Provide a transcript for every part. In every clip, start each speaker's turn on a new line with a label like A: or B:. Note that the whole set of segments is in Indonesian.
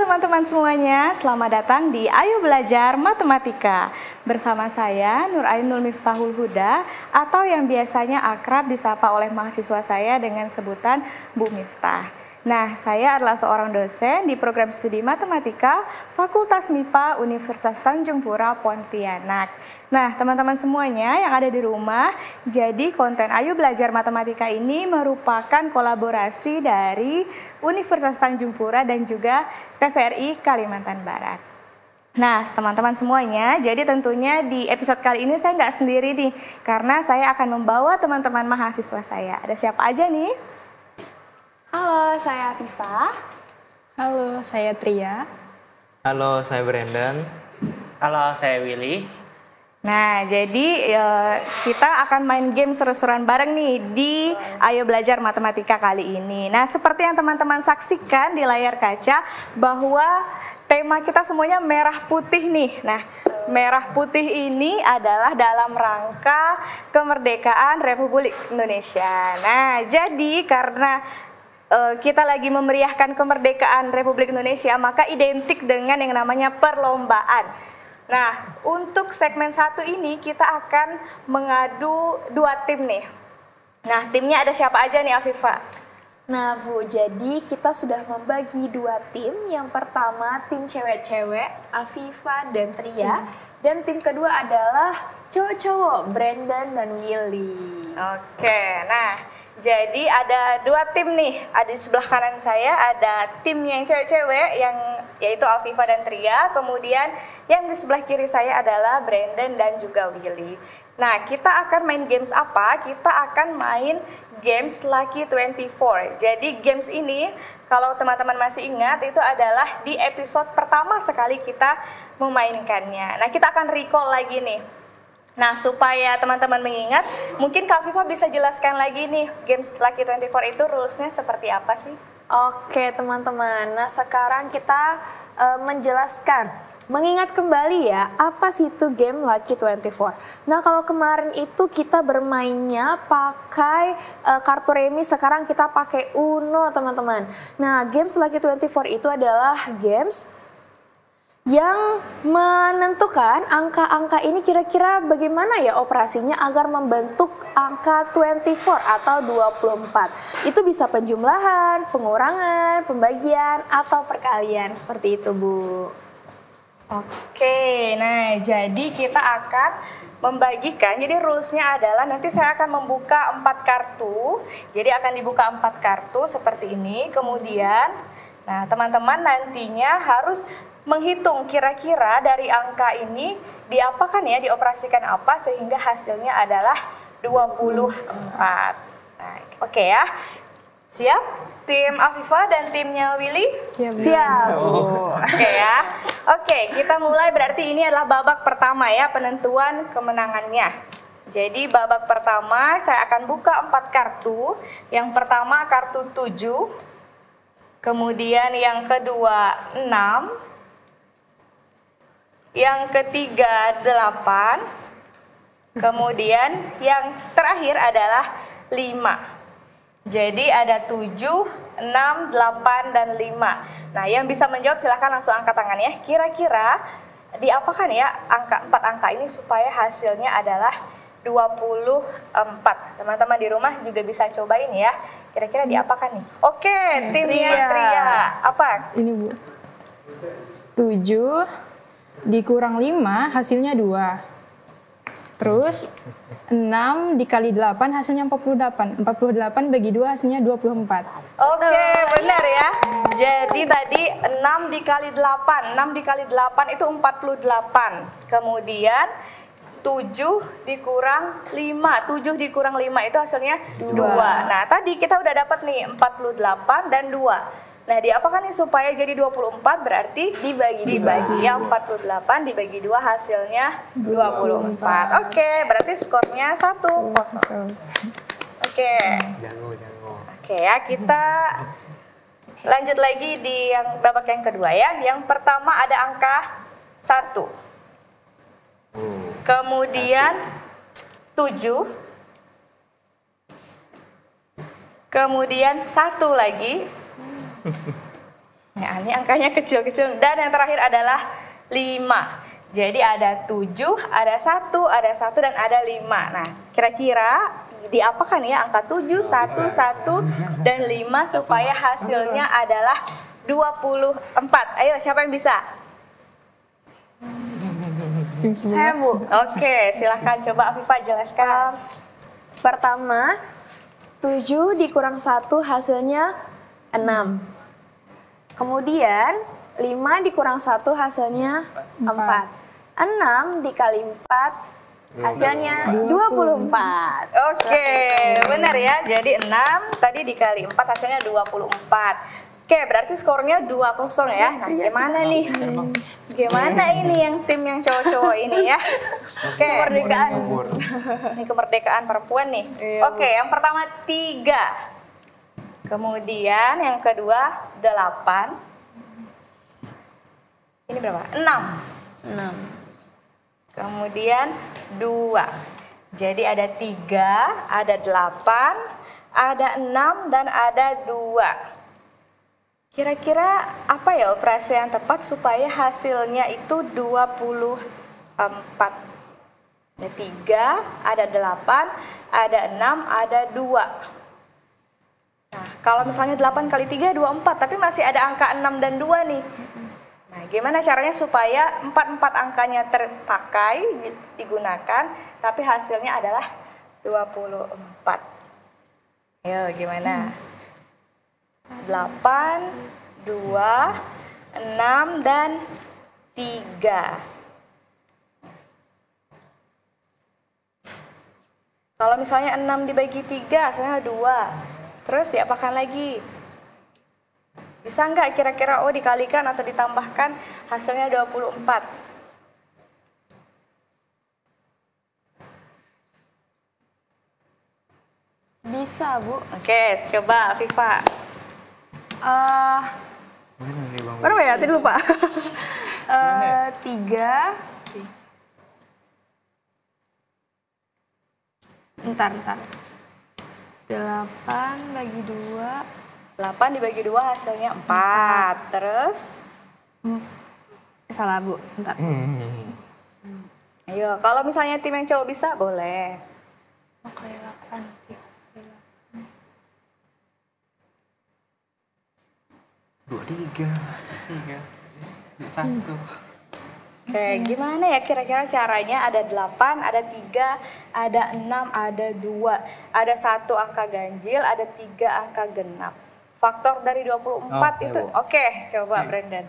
A: teman-teman semuanya, selamat datang di Ayo Belajar Matematika. Bersama saya Nur Ainul Miftahul Huda atau yang biasanya akrab disapa oleh mahasiswa saya dengan sebutan Bu Miftah. Nah, saya adalah seorang dosen di program studi matematika Fakultas MIPA Universitas Tanjung Pura, Pontianak. Nah, teman-teman semuanya yang ada di rumah, jadi konten Ayo Belajar Matematika ini merupakan kolaborasi dari Universitas Tanjung Pura dan juga TVRI Kalimantan Barat. Nah, teman-teman semuanya, jadi tentunya di episode kali ini saya nggak sendiri nih, karena saya akan membawa teman-teman mahasiswa saya. Ada siapa aja nih?
B: Halo, saya Afifah.
C: Halo, saya Tria.
D: Halo, saya Brandon.
E: Halo, saya Willy.
A: Nah, jadi kita akan main game seru-seruan bareng nih di Ayo Belajar Matematika kali ini. Nah, seperti yang teman-teman saksikan di layar kaca bahwa tema kita semuanya merah putih nih. Nah, merah putih ini adalah dalam rangka kemerdekaan Republik Indonesia. Nah, jadi karena kita lagi memeriahkan kemerdekaan Republik Indonesia, maka identik dengan yang namanya perlombaan. Nah, untuk segmen 1 ini kita akan mengadu 2 tim nih. Nah, timnya ada siapa aja nih, Afifah?
B: Nah Bu, jadi kita sudah membagi 2 tim. Yang pertama tim cewek-cewek, Afifah dan Tria. Dan tim kedua adalah cowok-cowok, Brandon dan Willy.
A: Oke, nah jadi ada 2 tim nih. Ada di sebelah kanan saya ada tim yang cewek-cewek yang yaitu Afifah dan Tria. Kemudian yang di sebelah kiri saya adalah Brandon dan juga Willy. Nah, kita akan main games apa? Kita akan main games Lucky 24. Jadi games ini kalau teman-teman masih ingat itu adalah di episode pertama sekali kita memainkannya. Nah, kita akan recall lagi nih. Nah, supaya teman-teman mengingat, mungkin Kak Afifah bisa jelaskan lagi nih, games Lucky 24 itu rules-nya seperti apa sih?
B: Oke teman-teman, nah sekarang kita menjelaskan, mengingat kembali ya, apa sih itu game Lucky 24. Nah, kalau kemarin itu kita bermainnya pakai kartu remi, sekarang kita pakai Uno teman-teman. Nah, games Lucky 24 itu adalah games yang menentukan angka-angka ini kira-kira bagaimana ya operasinya agar membentuk angka 24 atau 24. Itu bisa penjumlahan, pengurangan, pembagian, atau perkalian. Seperti itu, Bu.
A: Oke, nah jadi kita akan membagikan, jadi rulesnya adalah nanti saya akan membuka 4 kartu. Jadi akan dibuka 4 kartu seperti ini. Kemudian, nah teman-teman nantinya harus menghitung kira-kira dari angka ini diapakan ya, dioperasikan apa sehingga hasilnya adalah 24. Nah, oke ya. Siap? Tim Afifah dan timnya Willy?
B: Siap.
A: Oke ya. Oke, kita mulai, berarti ini adalah babak pertama ya, penentuan kemenangannya. Jadi babak pertama saya akan buka 4 kartu. Yang pertama kartu 7. Kemudian yang kedua 6. Yang ketiga 8, kemudian yang terakhir adalah 5. Jadi ada 7, 6, 8, dan 5. Nah, yang bisa menjawab silahkan langsung angkat tangan ya. Kira-kira diapakan ya empat angka ini supaya hasilnya adalah 24. Teman-teman di rumah juga bisa cobain ya. Kira-kira diapakan nih? Oke, timnya Tria. Apa?
C: Ini Bu. 7 dikurang 5 hasilnya 2. Terus 6 dikali 8 hasilnya 48. 48 bagi 2 hasilnya 24.
A: Oke, benar ya. Jadi tadi 6 dikali 8. 6 dikali 8 itu 48. Kemudian 7 dikurang 5. 7 dikurang 5 itu hasilnya 2. Nah, tadi kita udah dapat nih 48 dan 2. Nah, diapakan nih supaya jadi 24 berarti dibagi. Ya, 48 dibagi 2 hasilnya 24. Oke, berarti skornya 1-0. Oke.
D: Jango.
A: Oke ya, kita lanjut lagi di yang babak yang kedua ya. Yang pertama ada angka 1. Kemudian 7. Kemudian 1 lagi. Ya, ini angkanya kecil-kecil. Dan yang terakhir adalah 5. Jadi ada 7, ada 1, ada 1, dan ada 5. Nah, kira-kira diapakan ya angka 7, 1, 1, dan 5 supaya hasilnya adalah 24. Ayo, siapa yang bisa?
B: Saya, Bu.
A: Oke, silahkan coba Afifah jelaskan.
B: Pertama, 7 dikurang 1 hasilnya 6. Kemudian 5 dikurang 1 hasilnya 4. 6 dikali 4 hasilnya 24.
A: Oke, benar ya. Jadi 6 tadi dikali 4 hasilnya 24. Oke, berarti skornya 2-0 ya. Nah, gimana nih? Gimana ini yang tim yang cowok-cowok ini ya? Oke, kemerdekaan. Ini kemerdekaan perempuan nih. Oke, yang pertama 3. Kemudian yang kedua 8. Ini berapa? 6. Kemudian 2. Jadi ada 3, ada 8, ada 6, dan ada 2. Kira-kira apa ya operasi yang tepat supaya hasilnya itu 24? Ada 3, ada 8, ada 6, ada 2. Nah, kalau misalnya 8 kali 3, 24, tapi masih ada angka 6 dan 2 nih. Nah, gimana caranya supaya 4 angkanya terpakai, digunakan, tapi hasilnya adalah 24. Ayo, gimana? 8, 2, 6, dan 3. Kalau misalnya 6 dibagi 3, hasilnya 2. Terus diapakan lagi? Bisa nggak kira-kira dikalikan atau ditambahkan hasilnya 24?
B: Bisa, Bu.
A: Oke, coba Viva.
B: Berapa ya? Tadi lupa. 3. Ntar. 8 bagi 2.
A: 8 dibagi 2 hasilnya 4. Terus?
B: Salah, Bu. Ntar.
A: Ayo, kalau misalnya tim yang cowok bisa, boleh.
B: Oke, 8.
D: 23. 1.
A: Oke, gimana ya kira-kira caranya? Ada 8, ada 3, ada 6, ada 2. Ada 1 angka ganjil, ada 3 angka genap. Faktor dari 24 itu. Oke, coba Brandon.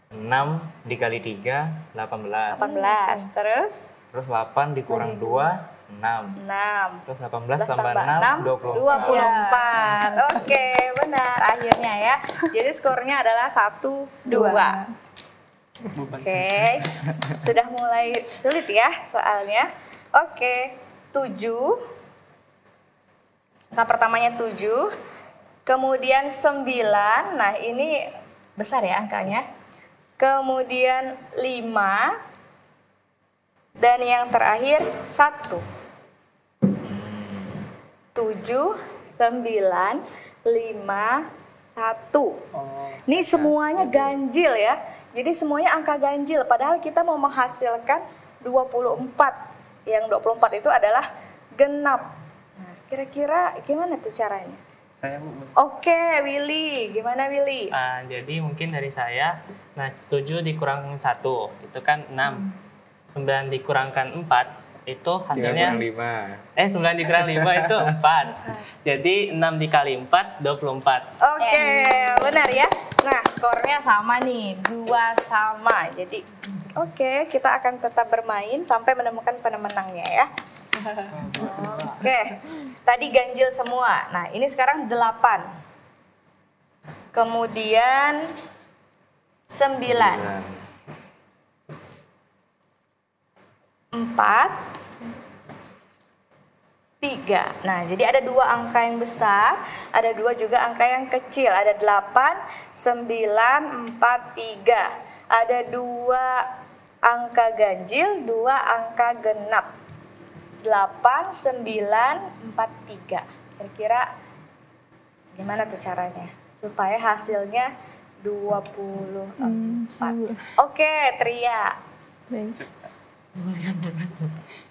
D: 6 dikali 3, 18.
A: 18, terus?
D: Terus 8 dikurang 2, 6.
A: 6.
D: Terus 18 tambah 6,
A: 24. Oke, benar akhirnya ya. Jadi skornya adalah 1-2. Oke, sudah mulai sulit ya soalnya. Oke, 7. Angka pertamanya 7. Kemudian 9, nah ini besar ya angkanya. Kemudian 5. Dan yang terakhir 1. 7, 9, 5, 1. Ini semuanya ganjil ya. Jadi semuanya angka ganjil. Padahal kita mau menghasilkan 24. Yang 24 itu adalah genap. Nah, kira-kira gimana tuh caranya?
E: Saya, Bu.
A: Oke, Willy. Gimana Willy?
E: Jadi mungkin dari saya, 7 dikurang 1, itu kan 6. 9 dikurangkan 4, itu hasilnya 9 dikurang 5 itu 4. Jadi 6 dikali 4, 24.
A: Oke, benar ya. Nah, skornya sama nih, 2 sama. Jadi, oke, kita akan tetap bermain sampai menemukan pemenangnya ya. Oke, tadi ganjil semua. Nah, ini sekarang 8. Kemudian 9. 4, 3. Nah, jadi ada 2 angka yang besar, ada 2 juga angka yang kecil. Ada 8, 9, 4, 3. Ada 2 angka ganjil, 2 angka genap. 8, 9, 4, 3. Kira-kira gimana tuh caranya? Supaya hasilnya 24. Oke, Tria.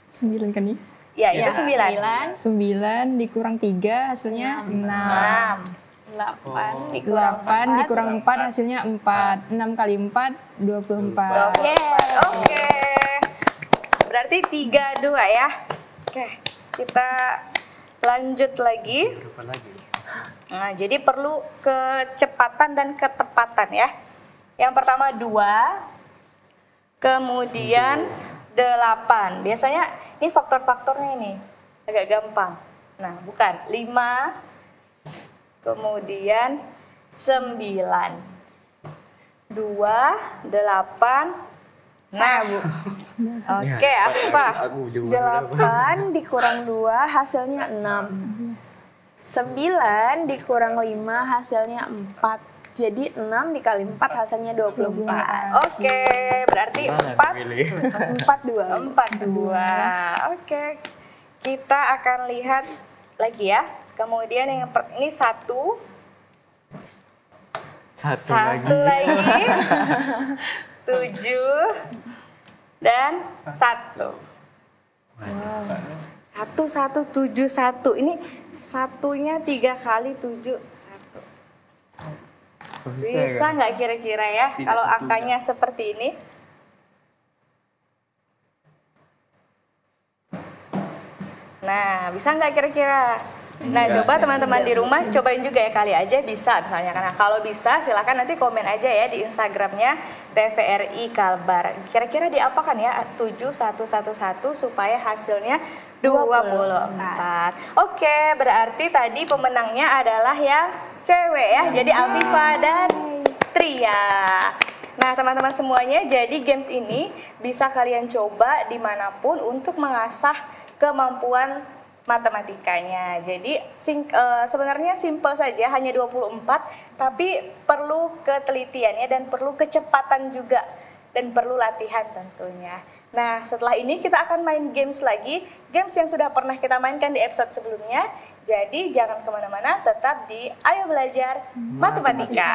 C: 9 kan ya?
A: Ya, itu 9.
C: 9 dikurang 3 hasilnya 6.
B: 8
C: 8 dikurang 4 hasilnya 4. 6 kali 4, 24.
A: Oke. Berarti 3-2 ya. Oke, kita lanjut lagi. Nah, jadi perlu kecepatan dan ketepatan ya. Yang pertama 2, kemudian 8. Biasanya ini faktor-faktornya ini agak gampang. Nah, bukan 5, kemudian 9, 2, 8. Nah, Bu. Oke, apa?
B: 8 dikurang 2 hasilnya 6. 9 dikurang 5 hasilnya 4. Jadi 6 dikali 4 hasilnya 24.
A: Oke, berarti 42. Oke. Kita akan lihat lagi ya. Kemudian yang ini 1 lagi. 7 dan 1. Wow. 1, 1, 7, 1. Ini satunya 3 kali 7, 1. Bisa nggak kira-kira ya kalau angkanya seperti ini? Nah, bisa nggak kira-kira? Nah, coba teman-teman di rumah cobain juga ya, kali aja bisa misalnya. Karena kalau bisa silakan nanti komen aja ya di Instagramnya TVRI Kalbar. Kira-kira diapakan ya 7111 supaya hasilnya 24. Oke, berarti tadi pemenangnya adalah yang cewek ya. Jadi Afifa dan Tria. Nah, teman-teman semuanya, jadi games ini bisa kalian coba dimanapun untuk mengasah kemampuan matematikanya. Jadi sebenarnya simple saja, hanya 24, tapi perlu ketelitiannya dan perlu kecepatan juga dan perlu latihan tentunya. Nah, setelah ini kita akan main games lagi, games yang sudah pernah kita mainkan di episode sebelumnya. Jadi jangan kemana-mana, tetap di Ayo Belajar Matematika.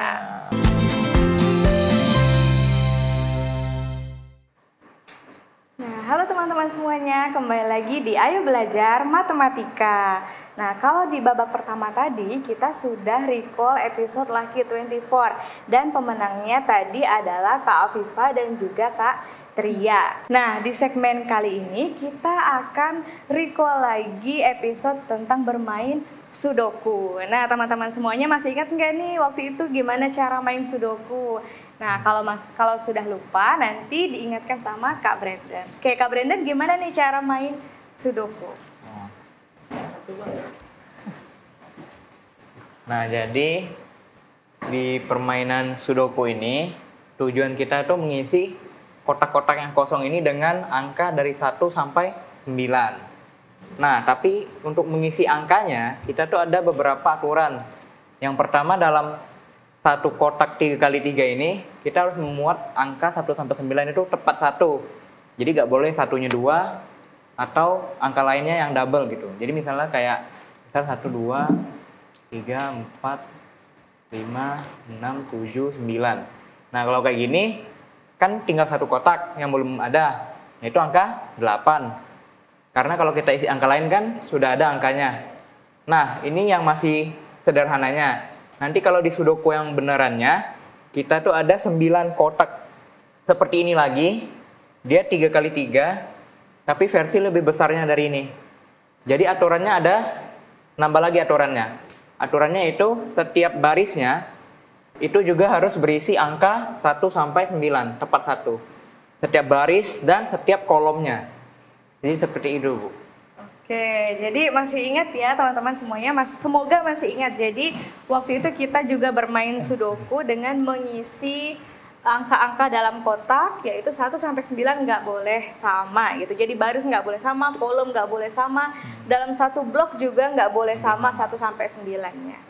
A: Nah, halo teman-teman semuanya, kembali lagi di Ayo Belajar Matematika. Nah, kalau di babak pertama tadi kita sudah recall episode Lucky 24 dan pemenangnya tadi adalah Kak Afifa dan juga Kak Tria. Nah, di segmen kali ini kita akan recall lagi episode tentang bermain Sudoku. Nah, teman-teman semuanya masih ingat nggak nih waktu itu gimana cara main Sudoku? Nah, kalau sudah lupa nanti diingatkan sama Kak Brandon. Oke, Kak Brandon gimana nih cara main Sudoku?
D: Nah, jadi di permainan Sudoku ini tujuan kita tuh mengisi kotak-kotak yang kosong ini dengan angka dari 1 sampai 9. Nah, tapi untuk mengisi angkanya kita tuh ada beberapa aturan. Yang pertama, dalam satu kotak 3x3 ini kita harus memuat angka 1 sampai 9 itu tepat 1. Jadi nggak boleh satunya 2 atau angka lainnya yang double gitu. Jadi misalnya kayak 1, 2, 3, 4, 5, 6, 7, 9. Nah, kalau kayak gini kan tinggal satu kotak yang belum ada, yaitu angka 8. Karena kalau kita isi angka lain kan sudah ada angkanya. Nah, ini yang masih sederhananya. Nanti kalau di Sudoku yang benerannya, kita tuh ada 9 kotak. Seperti ini lagi, dia 3x3, tapi versi lebih besarnya dari ini. Jadi aturannya ada, nambah lagi aturannya. Aturannya itu setiap barisnya, itu juga harus berisi angka 1 sampai 9, tepat 1. Setiap baris dan setiap kolomnya. Jadi seperti itu, Bu.
A: Oke, jadi masih ingat ya teman-teman semuanya, semoga masih ingat. Jadi waktu itu kita juga bermain Sudoku dengan mengisi angka-angka dalam kotak, yaitu 1 sampai 9 nggak boleh sama gitu. Jadi baris nggak boleh sama, kolom nggak boleh sama, dalam satu blok juga nggak boleh sama 1 sampai 9-nya.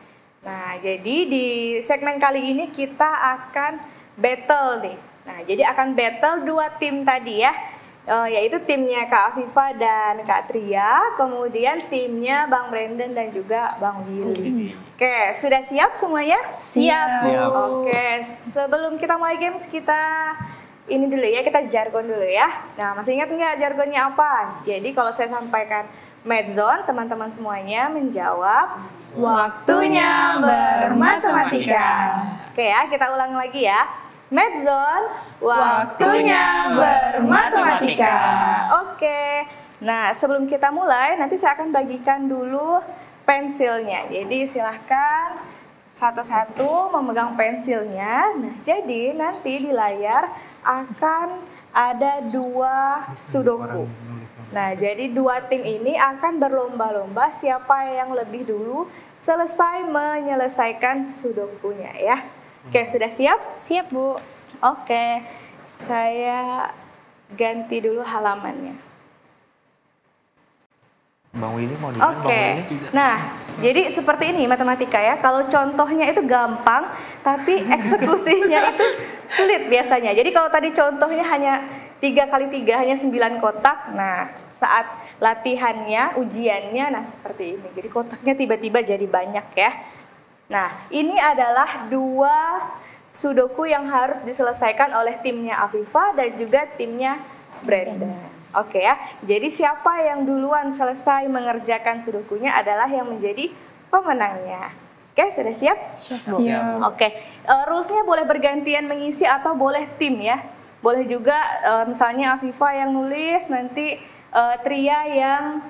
A: Nah, jadi di segmen kali ini kita akan battle nih. Nah, jadi akan battle 2 tim tadi ya. yaitu timnya Kak Afifa dan Kak Tria, kemudian timnya Bang Brandon dan juga Bang Willy. Oke, sudah siap semuanya?
B: Siap, Bu.
A: Oke, sebelum kita mulai games kita ini dulu ya, kita jargon dulu ya. Nah, masih ingat nggak jargonnya apa? Jadi kalau saya sampaikan medzone, teman-teman semuanya menjawab waktunya bermatematika. Oke ya, kita ulang lagi ya. Medzone, waktunya bermatematika. Oke, nah sebelum kita mulai, nanti saya akan bagikan dulu pensilnya. Jadi silahkan satu-satu memegang pensilnya. Nah, jadi nanti di layar akan ada 2 sudoku. Nah, jadi 2 tim ini akan berlomba-lomba siapa yang lebih dulu selesai menyelesaikan sudokunya ya. Oke, sudah siap?
B: Siap, Bu.
A: Oke, saya ganti dulu halamannya.
D: Bang Willy mau di mana?
A: Oke, nah jadi seperti ini matematika ya. Kalau contohnya itu gampang, tapi eksekusinya itu sulit biasanya. Jadi kalau tadi contohnya hanya 3 kali 3 hanya 9 kotak. Nah, saat latihannya, ujiannya, nah seperti ini. Jadi kotaknya tiba-tiba jadi banyak ya. Nah, ini adalah 2 sudoku yang harus diselesaikan oleh timnya Afifa dan juga timnya Brandon. Oke ya, jadi siapa yang duluan selesai mengerjakan sudokunya adalah yang menjadi pemenangnya. Oke, sudah siap?
C: Siap.
A: Oke, rules-nya boleh bergantian mengisi atau boleh tim ya. Boleh juga misalnya Afifa yang nulis, nanti Tria yang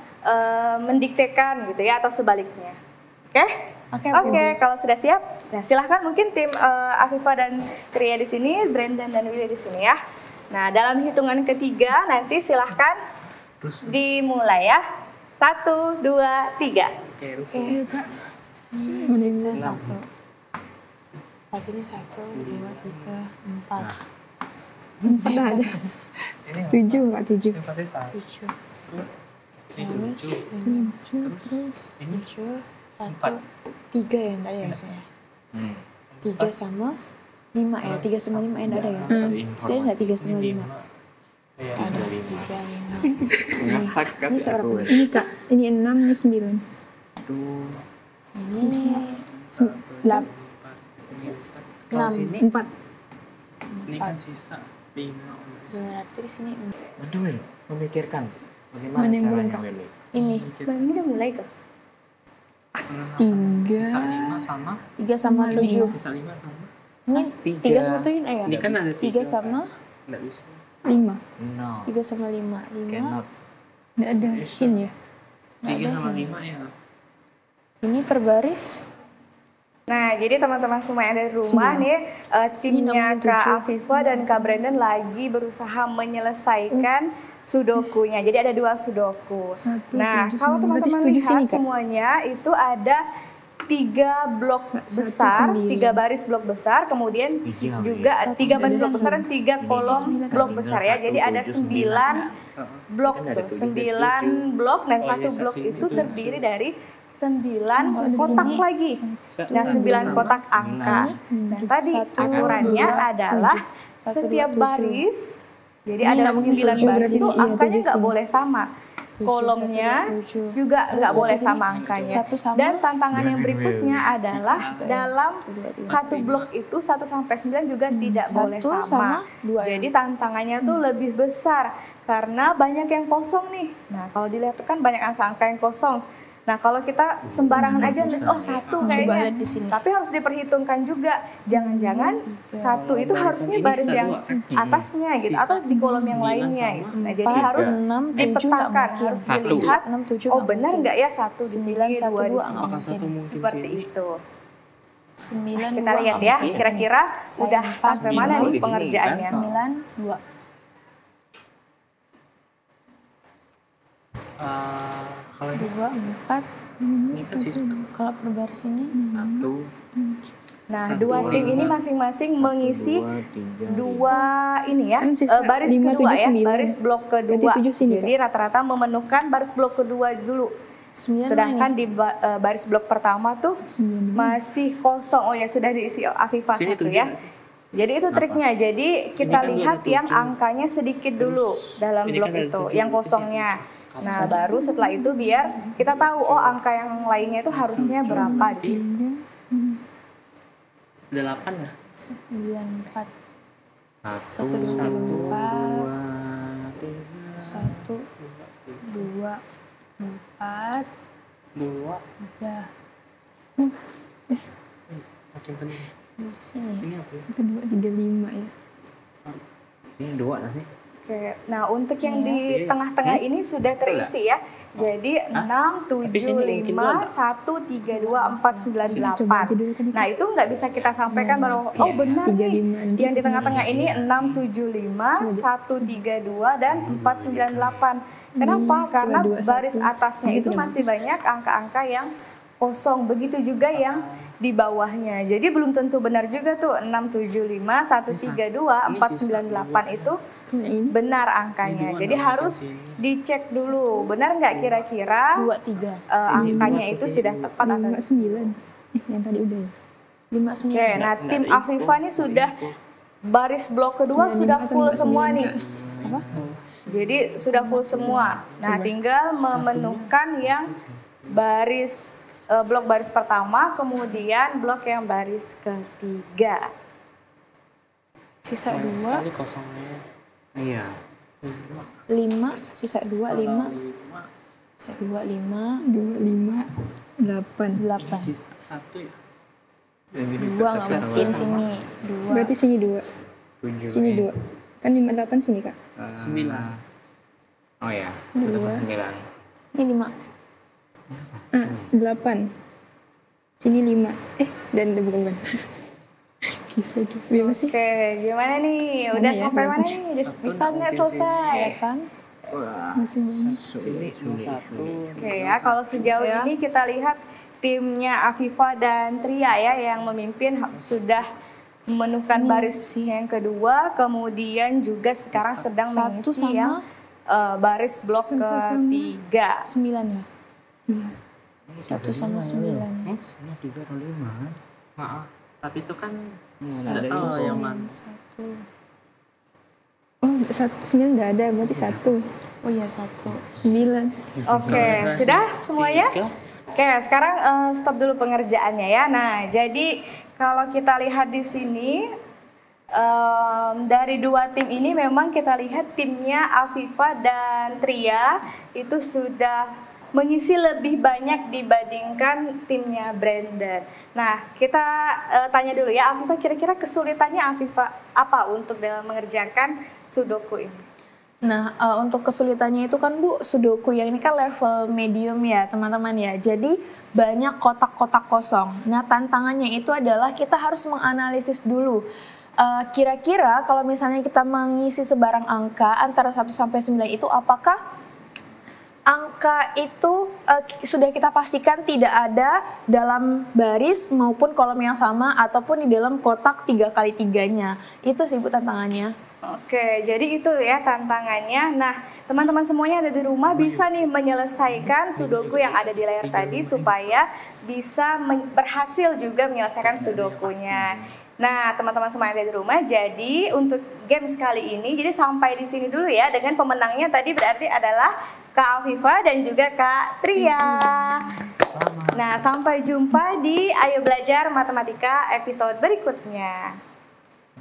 A: mendiktekan gitu ya, atau sebaliknya. Oke? Oke, kalau sudah siap, nah silahkan mungkin tim Afifa dan Tria di sini, Brandon dan Willy di sini ya. Nah, dalam hitungan ketiga nanti silahkan dimulai ya. 1, 2, 3.
B: Oke. Ini 1. Berarti ini 1, 2, 3, 4.
C: 4 ada. 7 Kak, 7.
B: 7. Terus 7, 1, 3 ya, enggak ada ya sini. 3 sama 5 ya, 3 sama 5 enggak ada ya. Sudah enggak 3 sama 5? Ada 3, 5. Ini seberapa?
C: Ini Kak, ini 6, ini 9.
B: Ini 6.
C: 4.
E: Ini kan sisa 5.
B: Berarti di sini
D: Betul, Will. Memikirkan bagaimana
C: Mana yang belum,
D: caranya
C: Kak?
D: Willy.
B: ini
A: Bang, ini udah mulai kok.
C: 3.
E: Sisa 5 sama
B: 3 sama 7.
E: sisa 5 sama.
B: Ini 3 sama 7 ya?
E: Ini kan ada
B: 3 sama
E: Enggak bisa.
C: 5.
D: No,
B: 3 sama 5. 5.
D: cannot.
C: Nggak ada hin ya.
E: 3 sama 5 ya.
B: Ini per baris.
A: Nah, jadi teman-teman semua yang ada di rumah nih, timnya
B: Sini
A: Kak
B: 7.
A: Afifa dan Kak Brandon lagi berusaha menyelesaikan sudokunya. Jadi ada 2 sudoku.
C: 1,
A: Nah,
C: 7,
A: kalau
C: 9. Berarti
A: teman-teman
C: 7
A: lihat
C: sini, Kak.
A: semuanya itu ada 3 blok besar,
C: 9.
A: 3 baris blok besar, kemudian
D: Iya,
A: juga 3 baris blok besar dan 3 kolom blok besar ya. Jadi ada 9 blok tuh, 9 blok dan 1 blok itu terdiri dari 9 kotak lagi. Nah, 9 kotak angka. Nah, tadi aturannya adalah setiap baris, jadi ada 9 baris itu angkanya nggak boleh sama. Kolomnya juga nggak boleh sama angkanya. Dan tantangan yang berikutnya adalah dalam satu blok itu 1 sampai 9 juga tidak boleh
B: 1
A: sama.
B: sama 2 ya.
A: Jadi tantangannya tuh lebih besar karena banyak yang kosong nih. Nah, kalau dilihat tuh kan banyak angka-angka yang kosong. Nah, kalau kita sembarangan aja nulis, oh 1 kayaknya,
B: lihat di sini.
A: tapi harus diperhitungkan juga. Jangan-jangan 1 itu harusnya baris yang atasnya gitu, atau di kolom yang lainnya gitu. Nah, jadi harus
B: 6, 7
A: dipetakan, harus dilihat,
B: 6, 7
A: oh benar nggak ya 1 di sini,
B: 9, 1,
A: 2 di
B: 2
A: sini.
E: Apakah 1 mungkin
A: Seperti
E: sini?
A: itu.
B: 9,
A: Kita lihat ya, kira-kira udah sampai mana nih pengerjaannya.
B: 9, 2.
E: Kalau ini
B: 2, 4.
E: kan sisa
B: Kalau per baris ini
E: 1.
A: Nah, 2 tim ini masing-masing mengisi 2 ini ya,
C: Kan sisa
A: baris
C: 5,
A: kedua
C: 7,
A: ya,
C: 9.
A: baris blok kedua.
C: Berarti 7 sini,
A: Jadi rata-rata memenuhkan baris blok kedua dulu.
B: 9
A: Sedangkan di baris blok pertama tuh
C: 9.
A: masih kosong. Oh ya, sudah diisi Afifa
E: Sini
A: 1
E: 7
A: ya.
E: nggak sih?
A: Jadi itu triknya. Jadi kita lihat yang angkanya sedikit dulu dalam blok itu, yang kosongnya. Nah, baru setelah itu biar kita tahu oh angka yang lainnya itu harusnya berapa di sini.
E: 8 ya?
B: 94.
D: 1,
B: 1, 2,
D: 2,
B: 1, 2, 4,
E: 2.
B: udah.
E: Makin penting.
B: Di sini.
E: Ini apa ya?
C: 1, 2, 3, 5 ya.
D: Sini 2 nggak sih?
A: Oke. Nah, untuk yang di tengah-tengah ini sudah terisi ya. Jadi 6, 7, 5, 1, 3, 2, 4, 9, 8. Nah, itu nggak bisa kita sampaikan baru, oh benar
C: 3,
A: nih.
C: 5,
A: Yang di tengah-tengah ini 6, 7, 5, 1, 3, 2, dan 4, 9, 8. Kenapa? Karena baris atasnya itu masih banyak angka-angka yang kosong. Begitu juga yang di bawahnya. Jadi belum tentu benar juga tuh 6, 7, 5, 1, 3, 2, 4, 9, 8 itu benar angkanya. Jadi harus dicek dulu, benar nggak kira-kira
B: 2, 3.
A: angkanya itu sudah tepat atau
C: 5, 9. Yang tadi udah ya.
B: 5, 9.
A: Oke, nah tim Afifa nih sudah baris blok kedua sudah full semua nih.
B: Apa?
A: Jadi sudah full semua. Nah, tinggal memenuhkan yang baris blok baris pertama, kemudian blok yang baris ketiga.
B: Sisa 2,
E: Sekali kosongnya.
D: Iya.
B: 5, sisa 2, 5. Sisa 2, 5,
C: 2, 5, 8.
B: 8.
E: Sisa 1 ya?
B: 2 nggak mungkin sini. 2.
C: Berarti sini 2.
D: 7.
C: Sini 2. Kan 5, 8 sini, Kak.
E: 9.
D: Oh ya.
C: 2.
D: 9.
B: Ini 5.
C: 8. Sini 5. Dan bukan. Kisah itu. Biar sih.
A: Oke, gimana nih? Udah sampai mana nih? Bisa nggak selesai?
B: 8.
C: Masih banyak.
E: Sini 1.
A: Oke ya, kalau sejauh ini kita lihat timnya Afifa dan Tria ya yang memimpin sudah memenuhkan baris yang kedua, kemudian juga sekarang sedang
B: Satu
A: mengisi
B: sama
A: yang baris blok ketiga.
B: 9 ya?
C: Iya.
B: 1 sama 9.
D: Ini 3 atau 5 kan?
E: Maaf. Tapi itu kan
B: Satu,
E: oh, yang mana?
B: 1.
C: Oh, 9 udah ada, berarti 1.
B: Oh iya 1.
C: 9.
A: Oke, sudah semuanya? Oke, sekarang stop dulu pengerjaannya ya. Nah, jadi kalau kita lihat di sini dari dua tim ini memang kita lihat timnya Afifa dan Tria itu sudah mengisi lebih banyak dibandingkan timnya Brandon. Nah, kita tanya dulu ya, Afifa kira-kira kesulitannya Afifa apa untuk dalam mengerjakan Sudoku ini?
B: Nah, untuk kesulitannya itu kan Bu, Sudoku yang ini kan level medium ya teman-teman ya. Jadi banyak kotak-kotak kosong. Nah, tantangannya itu adalah kita harus menganalisis dulu. Kira-kira kalau misalnya kita mengisi sebarang angka antara 1 sampai 9 itu apakah angka itu sudah kita pastikan tidak ada dalam baris maupun kolom yang sama ataupun di dalam kotak 3x3-nya. Itu sih Bu tantangannya.
A: Oke, jadi itu ya tantangannya. Nah, teman-teman semuanya ada di rumah bisa nih menyelesaikan Sudoku yang ada di layar tadi supaya bisa berhasil juga menyelesaikan Sudokunya. Nah, teman-teman semuanya ada di rumah. Jadi untuk games kali ini, jadi sampai di sini dulu ya. Dengan pemenangnya tadi berarti adalah Kak Afifa dan juga Kak Tria. Nah, sampai jumpa di Ayo Belajar Matematika episode berikutnya.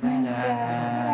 D: Dadah.